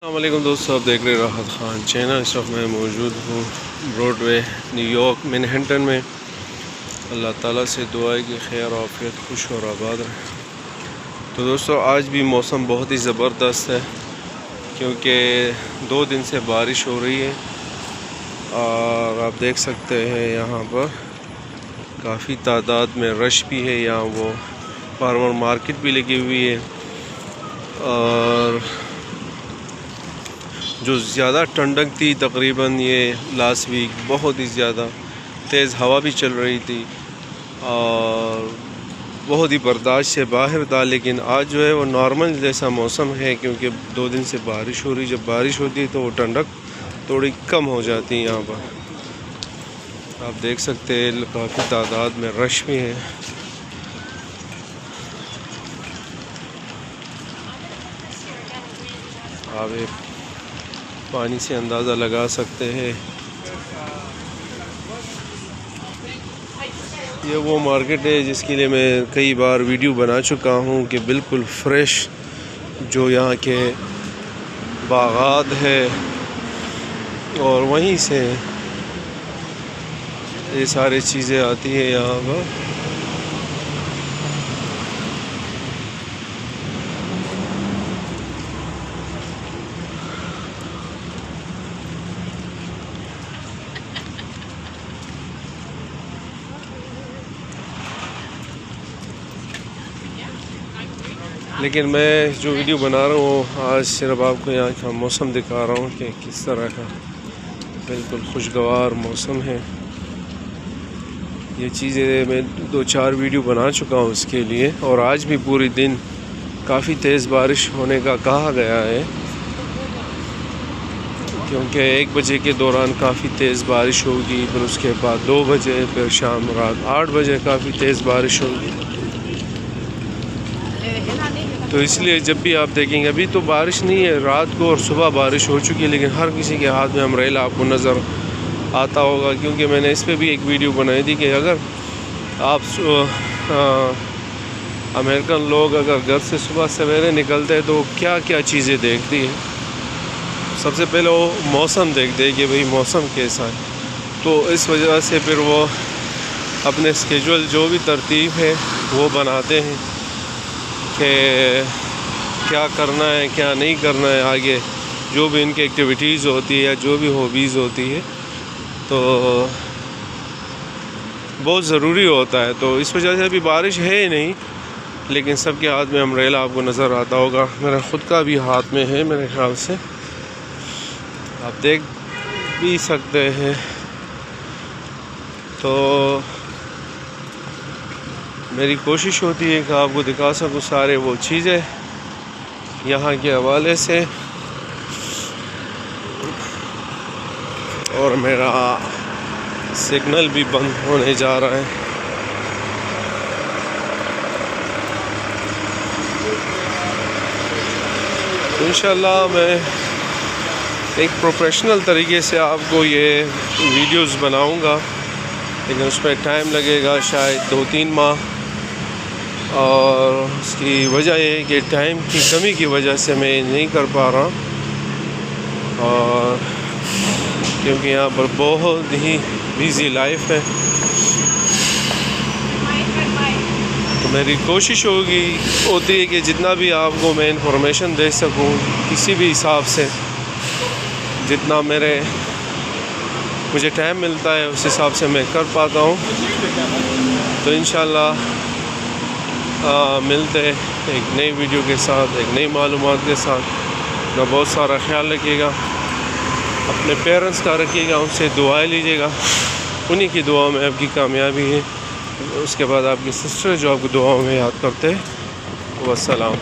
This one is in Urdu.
السلام علیکم دوستو، آپ دیکھ رہے راحت خان چینل۔ اس وقت میں موجود ہوں براڈ وے نیو یارک مینہٹن میں۔ اللہ تعالیٰ سے دعا ہے کہ خیر و عافیت خوش اور آباد رہے۔ تو دوستو آج بھی موسم بہت ہی زبردست ہے کیونکہ 2 دن سے بارش ہو رہی ہے اور آپ دیکھ سکتے ہیں یہاں پر کافی تعداد میں رش بھی ہے۔ یہاں وہ فارمر مارکیٹ بھی لگی ہوئی ہے اور جو زیادہ ٹھنڈک تھی تقریباً یہ لاسٹ ویک بہت ہی زیادہ تیز ہوا بھی چل رہی تھی اور بہت ہی برداشت سے باہر تھا، لیکن آج جو ہے وہ نارمل جیسا موسم ہے کیونکہ 2 دن سے بارش ہو رہی۔ جب بارش ہوتی ہے تو وہ ٹھنڈک تھوڑی کم ہو جاتی ہے۔ یہاں پر آپ دیکھ سکتے ہیں کافی تعداد میں رش بھی ہے۔ آپ پانی سے اندازہ لگا سکتے ہیں۔ یہ وہ مارکیٹ ہے جس کے لیے میں کئی بار ویڈیو بنا چکا ہوں کہ بالکل فریش جو یہاں کے باغات ہے اور وہیں سے یہ ساری چیزیں آتی ہیں یہاں پر۔ لیکن میں جو ویڈیو بنا رہا ہوں آج صرف آپ کو یہاں کا موسم دکھا رہا ہوں کہ کس طرح کا بالکل خوشگوار موسم ہے۔ یہ چیزیں میں 2-4 ویڈیو بنا چکا ہوں اس کے لیے، اور آج بھی پوری دن کافی تیز بارش ہونے کا کہا گیا ہے کیونکہ 1 بجے کے دوران کافی تیز بارش ہوگی، پھر اس کے بعد 2 بجے، پھر شام رات 8 بجے کافی تیز بارش ہوگی۔ تو اس لیے جب بھی آپ دیکھیں گے ابھی تو بارش نہیں ہے، رات کو اور صبح بارش ہو چکی ہے، لیکن ہر کسی کے ہاتھ میں امبریلا آپ کو نظر آتا ہوگا کیونکہ میں نے اس پہ بھی ایک ویڈیو بنائی تھی کہ اگر آپ امریکن لوگ اگر گھر سے صبح سویرے نکلتے ہیں تو کیا کیا چیزیں دیکھتی ہے۔ سب سے پہلے وہ موسم دیکھتے ہیں کہ بھئی موسم کیسا ہے، تو اس وجہ سے پھر وہ اپنے اسکیجول جو بھی ترتیب ہے وہ بناتے ہیں کہ کیا کرنا ہے کیا نہیں کرنا ہے آگے، جو بھی ان کی ایکٹیویٹیز ہوتی ہے یا جو بھی ہابیز ہوتی ہے تو بہت ضروری ہوتا ہے۔ تو اس وجہ سے ابھی بارش ہے ہی نہیں، لیکن سب کے ہاتھ میں امبریلا آپ کو نظر آتا ہوگا۔ میرا خود کا بھی ہاتھ میں ہے میرے خیال سے، آپ دیکھ بھی سکتے ہیں۔ تو میری کوشش ہوتی ہے کہ آپ کو دکھا سکوں سارے وہ چیزیں یہاں کے حوالے سے، اور میرا سگنل بھی بند ہونے جا رہا ہے۔ انشاءاللہ میں ایک پروفیشنل طریقے سے آپ کو یہ ویڈیوز بناؤں گا، لیکن اس پہ ٹائم لگے گا شاید 2-3 ماہ، اور اس کی وجہ یہ ہے کہ ٹائم کی کمی کی وجہ سے میں نہیں کر پا رہا، اور کیونکہ یہاں پر بہت ہی بیزی لائف ہے۔ تو میری کوشش ہوتی ہے کہ جتنا بھی آپ کو میں انفارمیشن دے سکوں کسی بھی حساب سے، جتنا مجھے ٹائم ملتا ہے اس حساب سے میں کر پاتا ہوں۔ تو انشاءاللہ ملتے ایک نئی ویڈیو کے ساتھ، ایک نئی معلومات کے ساتھ۔ اپنا بہت سارا خیال رکھیے گا، اپنے پیرنٹس کا رکھیے گا، ان سے دعائیں لیجیے گا، انہی کی دعاؤں میں آپ کی کامیابی ہے۔ اس کے بعد آپ کی سسٹر جو آپ کو دعاؤں میں یاد کرتے ہیں۔ والسلام۔